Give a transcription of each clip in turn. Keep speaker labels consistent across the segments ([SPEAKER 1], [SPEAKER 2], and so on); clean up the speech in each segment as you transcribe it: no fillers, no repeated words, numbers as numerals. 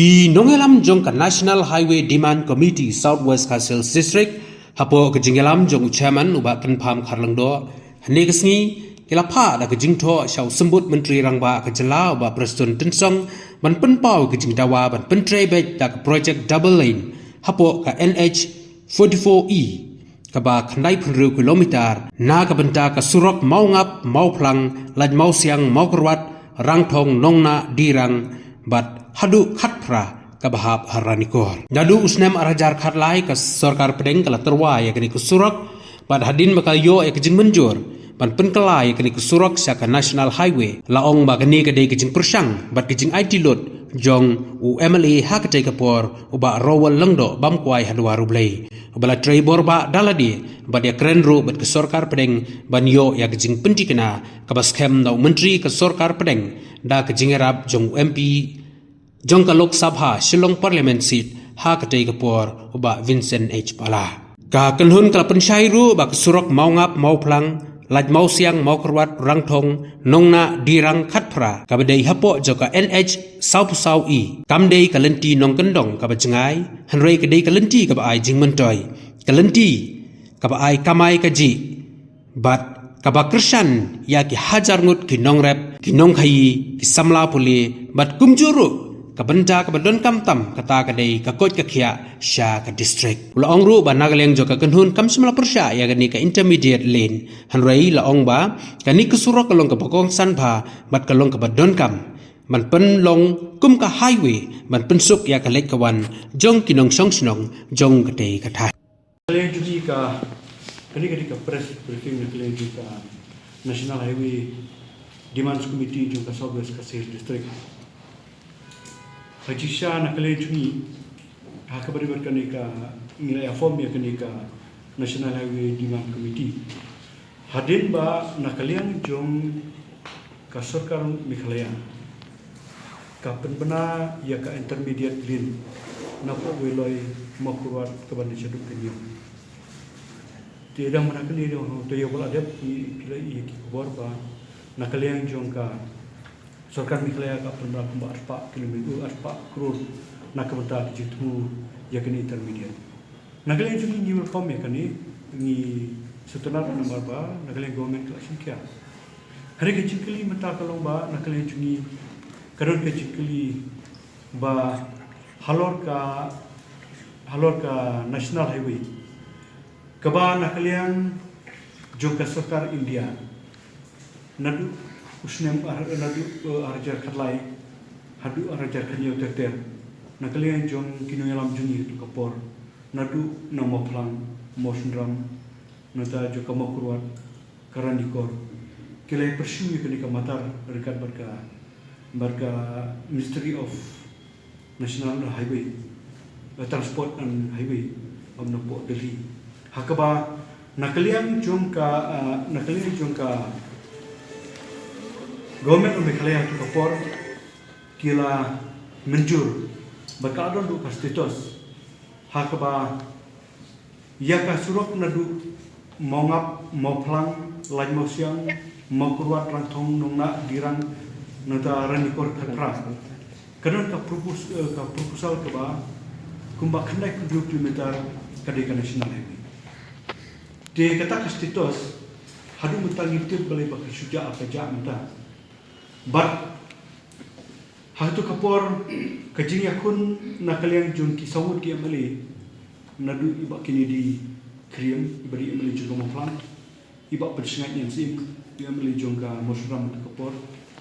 [SPEAKER 1] Ki nongelam jong ka National Highway Demand Committee Southwest Kasils District hapo ke jingelam jong chairman uba penpam kharlangdo hane kesngi kilapha da ke jingtho shau sembut menteri rangba ke jela uba preston tensong ban penpau ke jingdawa ban pentre bet da project double lane hapo ka NH 44E kaba khandai phunru kilometer na ka benta ka surok maungap mauplang laj mau siang mau kerwat rangthong nongna dirang bat hadu khatpra kabahap haranikor nadu usnem arajar khatlai ka sarkar pedeng kala terwa ya kini kusurak pad hadin bakal yo ya kejing menjur pan penkelai kini kusurak saka national highway laong ba kini kadai kejing persang bat kejing IT lot jong UMLA hakate kapor uba rowal lengdo bamkwai hadwa rublei ubala traibor ba daladi bat ya krenru bat ke sarkar pedeng ban yo ya kejing pentikena kabas kem nau menteri ke sarkar pedeng da kejing erap jong MP Jongka Lok Sabha Shillong Parliament Seat ha katai kapor uba Vincent H. Pala. Ka kenhun kala pensyairu ba kesurok maungap mauplang laj mau siang mau kerwat rangthong nongna dirang khatpra kabadai hapo joka NH Sau E kamdei kalenti nong kendong kaba jengai hanrei kadai kalenti kaba ai jingmentoi kalenti kaba ai kamai kaji bat kaba krishan ya ki hajar ngut ki nongrep ki nongkhai ki samla puli bat kumjuru kabenta kabadon kamtam kata kadai kakot kakia sha ka district la ongru ba nagaleng joka kanhun kam simla persya ya gani ka intermediate lane hanrai la ong ba kani kusurok kalong ka bokong sanba bat kalong ka badon kam man pen long kum ka highway man pensuk ya ka lek kawan jong kinong song snong jong kadai kathai
[SPEAKER 2] kalian juga ka kani ka press briefing kalian juga National Highway Demand Committee juga Southwest Kasils District Hajisha nakale chuni hakabari berkani ka nilai form ya kani ka National Highway Demand Committee hadin ba nakalian jong ka sarkar Meghalaya ka penbena ya ka intermediate lane napo weloi makurwat ka ban chaduk kenyo tidak manakali do to yo bala dep pila i ki bor ba nakalian jong ka Sarkar Meghalaya ka penbera kumba arpa kilometer arpa crore na kabenta jitu yakni intermediate nagalen juni ni reform yakni ni setenar nomor ba nagalen government election kya hari ke cikli mata kalong ba nagalen juni karon ke cikli ba halor ka national highway kaba nagalen jongka sarkar India nadu usnem nadu arajar khatlai hadu arajar khanyo terter nakalian jong kinoyalam juni tu kapor nadu namoplang mosndram nata joka makurwat karanikor kilai pursue kenika matar rekat barka Ministry of National Highway Transport and Highway amnapo Delhi hakaba nakalian jong ka Government of Meghalaya tu kapor kila menjur bakadon du pastitos hakaba ya ka surok nadu mongap moplang laj mau siang mau kurwat rangthong nongna dirang nata ranikor khatra kadon ka proposal ka ba kumba khandai 2 kilometer kadai ka national highway te kata pastitos hadu mutangi tip balai bakal suja apa jam mata but hatu kapor kajing yakun nakaliang jun ki sawut ki amali nadu iba kini di kriam ibari amali juga moplang iba persengat yang sim ki amali jongka mosram kapor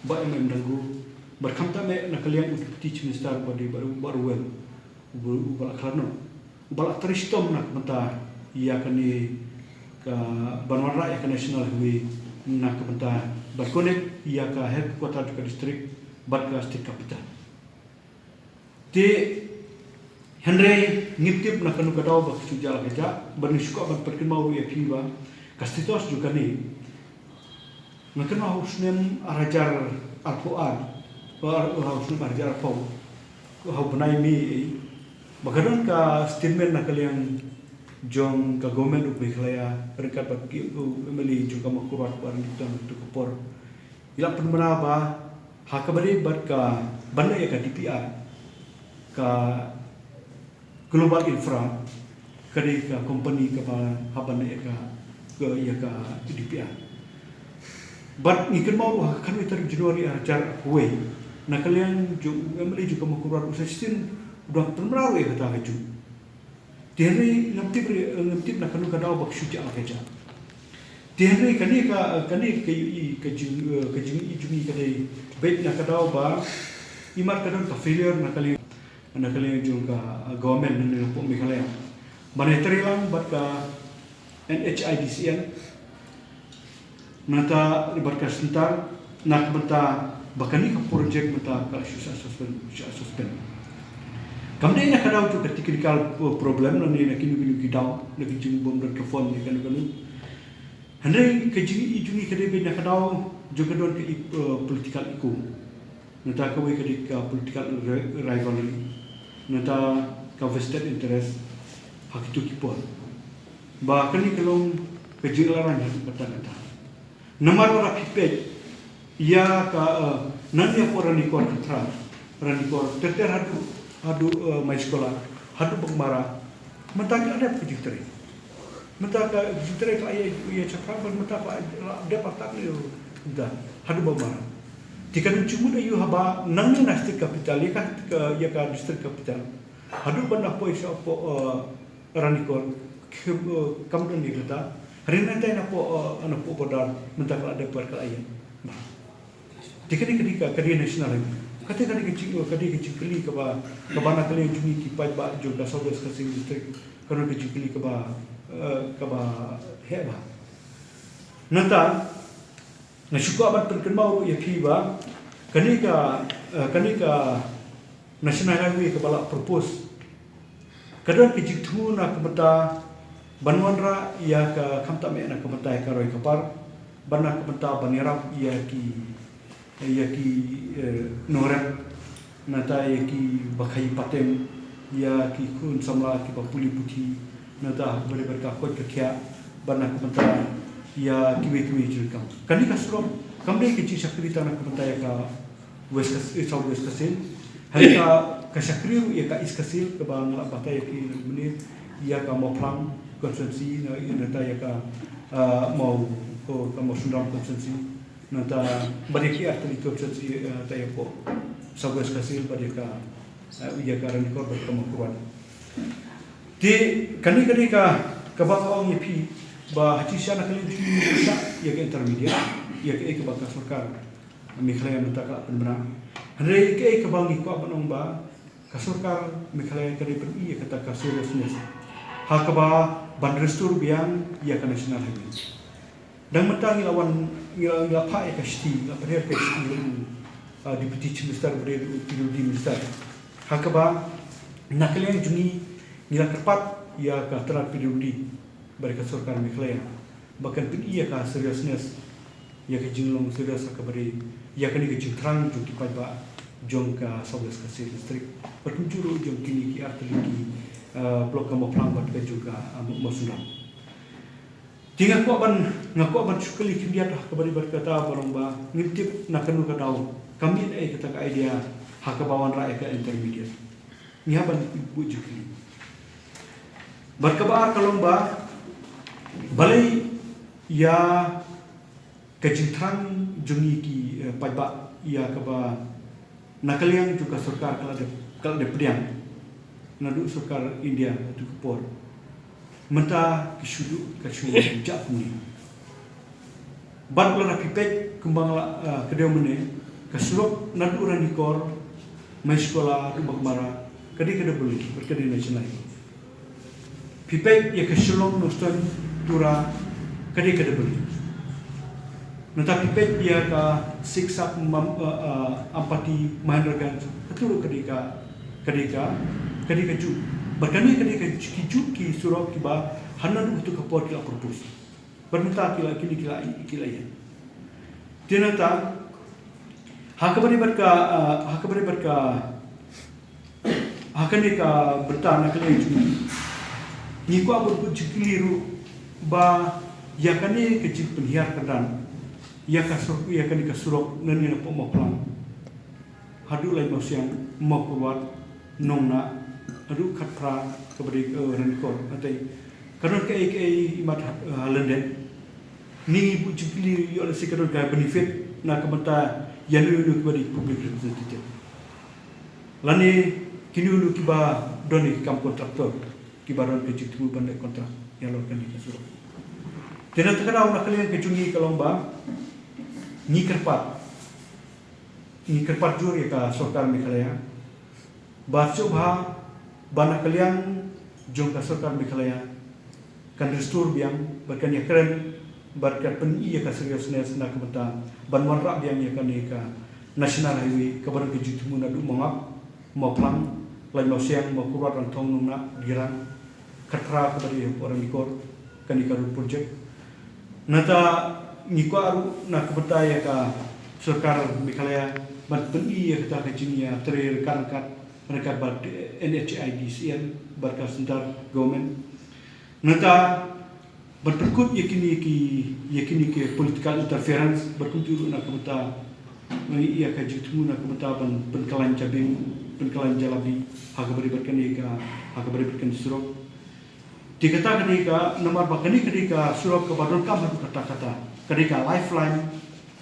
[SPEAKER 2] ba dangu berkamta me nakaliang teach minister body baru well ubal kharno ubal tristom nak mata ia kani ka banwara ya national highway nak mata berkonek ia ka headquarter ka district bat ka state capital te henry ngitip na kanu kadaw ba suja kaja bernisuk bat perkin mau ya piba kastitos juga ni nakana husnem arajar alquran husnem arajar pau hau benai mi bagadan ka statement nakalian jong ka government of Meghalaya rekat bagi emeli juga makurat barang itu kupor ila penmena ba hakabari bat ka banda ya ka DPR ka global infra kari ka company ka ba haban ka ya ka DPR but ni kan mau kan iter Januari ajar we na kalian ju emre juga makurar usastin udah termeraw ya kata haju tiare ngamtip na kanu kadau bak syuja akeja tiare kani ka jumi kadai baik na kadau ba imar kadau ka failure na kalian juga government na po Meghalaya monetary lang bat ka NHIDCN nata ibarat sebentar nak benta bakani ka project benta ka suspend kamde na kadau tu technical problem na ni nakini gidau nak jing bom dan telefon ni kan handai ke jing ijungi kade be na kadau juga don ke political iku nata ka we kade ka political rivalry nata ka vested interest hak itu kipol ba kani kalong ke jing laran kata Nomor orang pipet, ia ka nanti aku orang nikor keteran, orang nikor terter hadu mai sekolah, hadu bangmara, mentaka ada kejuteri, mentaka kejuteri ka ia cakap, mentaka ada patak ni, dah hadu bangmara. Jika cuma ada haba nangni distrik kapital, ia ka distrik kapital, hadu benda poi siapa orang nikor, kamu ni kata. Hari nanti anak po bodar mentaka ada perkelahian. Jika kadi nasional ini, kadi kecil keli kebana kali jumi kipai ba juga saudara kasih distrik kerana kecil keli keba heba. Nanta nasuka amat terkenal ya kiba kadi ka nasional highway kebala propose kadang kecil tu nak kebata Banwanra ia ke kamta me na kamta ka roi kapar bana kamta banirap ia ki norep nata ia ki bakai patem ia ki kun samla ki papuli puti nata bere berka kot kekia bana kamta ia ki we jirkam kani kasro kamde ki chi sakrita na kamta ya ka south west kasin hari ka sakriu ia ka iskasil ke bang la batai ki menit ia ka moplang konsensi nata ya ka mau sundam konsensi nata badiki arti konsensi ta ya ko sabes kasil badika ya ka ran ko berkemakuan di kani ka ba ni pi ba hati sana kali di bisa ya ka intermediate ya ka ba ka sarkar Meghalaya nata ka penbera hari ka ba ni ko banong ba ka sarkar Meghalaya ka ri ya kata ka seriousness hakaba bandrestur biang ia ka national highway dan mentang lawan ngapa ya ka sti la per ka sti deputy chief minister bre di minister hakaba nakalian jungi nila kerpat ia ka terat PWD mereka sarkar Meghalaya bahkan pun ia ka seriousness ia ka jinglong serius ka bari ia ka ni ka jingtrang ju ki ba jong ka sabes ka distrik pertunjuru jong kini ki artili blok kamu pelang buat juga masukkan. Tinggal ngaku ban sekali kimia dah kembali berkata barang ba ngintip nak kenu kadau kami ni kita ke idea hak bawan rakyat ke intermediate. Ni ban ibu jukli. Berkabar kalau ba balai ya kejintang jungi ki pajak ya keba nakalian juga sarkar kalau ada pediang naduk sarkar India tu kepor menta kisudu jak ni ban lara pipet kembang kedeu mene kasurok naduk ranikor mai sekolah tu bakmara kadi beli berkadi nasional pipet ya kasulong noston tura kadi beli nata pipet dia ka siksa ampati mahandragan ketur kadi ju berkani kadi ju ki surau ki ba hanan untuk kapor kila propose berminta kila ya tinata hakabari berka hakani ka bertana kali ju ni ko abur jikliru ba yakani ke jik penhiar kedan yakani ka surau nani na pomoklang hadu lai masiang mokwat nongna adu khatra kabari rankor atai karon ke imat halenden ni bu jikli yo se karon ka benefit na kamata yanu kabari public representative lani kini ulu kiba doni kam kontraktor kiba ron ke jitu bandai kontrak yalor kan dikasur tena takada una kalian kecungi kalomba ni kerpat jur ya ka sorkar Meghalaya bacu bah bana kalian jong ka sorkar Meghalaya kan restur biang barkan ya keren barkan pen iya ka seriousness na kamata banwan rak biang ya kan ka national highway kabar ke jitu muna du mangap moplang lai mau siang mau kurat rantong nuna girang katra kabari orang dikor kan ikaru project nata ngiko aru na kamata ya ka sorkar Meghalaya bat peni ya kita kejinia teri rekan-rekan mereka bat NHIDCL barka sentar government nata berperkut yakini ke political interference berkunjung nak kemata ia kajitu nak kemata penkalan cabing penkalan jalabi hak beri berkan surok dikatakan ika nomor bakani ketika surok ke badon kam kata-kata ketika lifeline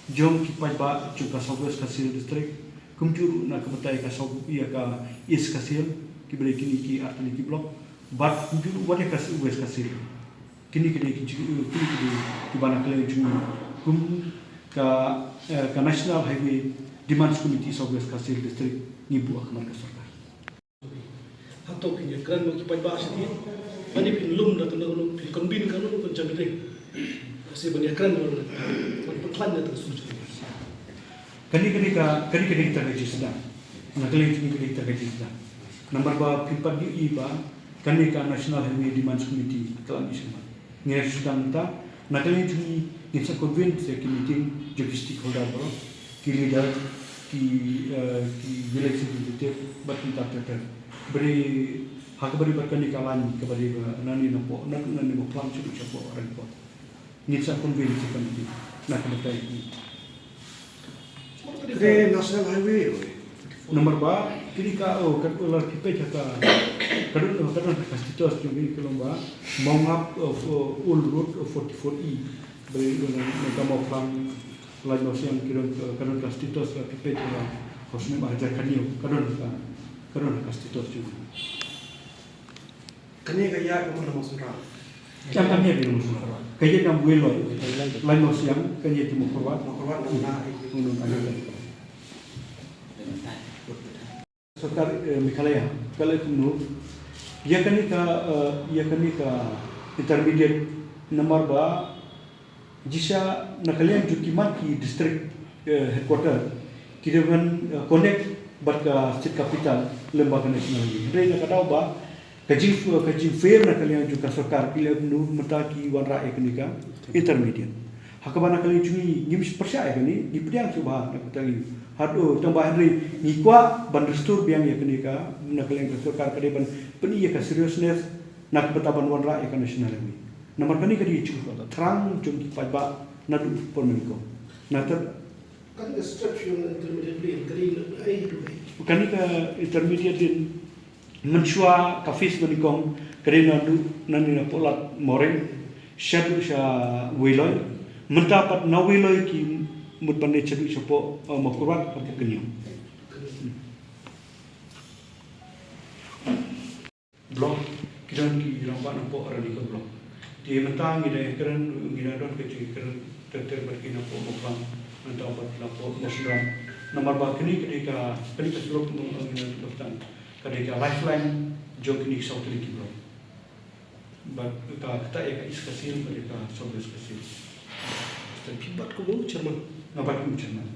[SPEAKER 2] jom kipai ba juga Southwest Kasil district kumjuru na kebetai ka South ia ka East Kasil kibere kini ki artili ki blok bat kumjuru wate ka West Kasil kini ki bana kale jumi kum ka National Highway Demands Committee Southwest Kasil district ni buah kamar ka sarkar
[SPEAKER 3] hato kini kran mo kipai ba sini mani pinlum na tanong kombin kanun kon jabide kasi banyak kran mo plan na terus
[SPEAKER 2] kani kita gaji sedang nakali kita gaji sedang nomor ba pimpat di iba kani ka National Highway Demands Committee kelan isma ngira sedang ta nakali ni kita convene se meeting job stakeholder bro ki leader ki village executive batinta peter beri hak beri berkani kalan kepada nani nampo nani mo plan sudah capo orang pot kita convene se committee nak kebetai
[SPEAKER 3] Kaya National Highway
[SPEAKER 2] nomor ba kini ka ular kipe jaka kadun kastitos jungi kelomba mongap ul road 44E beri mereka mau plan lain yang kadun kastitos la kipe jaka kosme ajar kanio kadun kastitos jungi
[SPEAKER 3] kani kaya kamu nama surah
[SPEAKER 2] jangan dia di rumah kaya yang buelo lain yang kaya di mukorwat
[SPEAKER 3] na
[SPEAKER 2] Sorkar Meghalaya kalau itu ia kini ka intermediate nomor ba jisa nakalian jukiman ki district headquarter kita kan connect bat ka state capital lembaga nasional ini. Mereka kata ba kaji fair nakalian juga sorkar kila nu metaki wanra ekonika intermediate. Hakabana kalian cumi nyimis percaya kini di pedang coba nak katakan hado tambahan ri nikwa bandrestur biang ya kenika nakalian sorkar kade ban peni ya ka seriousness nak betaban wanra ya national ini nomor kani kadi cukup terang jom pajba nadu pormenko nater
[SPEAKER 3] kan structure intermediate plan kali itu
[SPEAKER 2] kani ka intermediate din menshua kafis menikong kade nanu na polat moreng syadu sya wiloy mendapat na wiloy ki mutbane cedu sopo makurat apa kenyang blok kiran ki rampak nampak orang di blok di mentang ida kiran don kecil kiran terberkin nampak mukang mentang dapat nampak muslim nomor bakni ketika blok menginan doktan ketika lifeline jok ni sautri ki blok bak kita ya iskasil ketika sobres kasil
[SPEAKER 3] Pibat ko mo chairman
[SPEAKER 2] nampak macam mana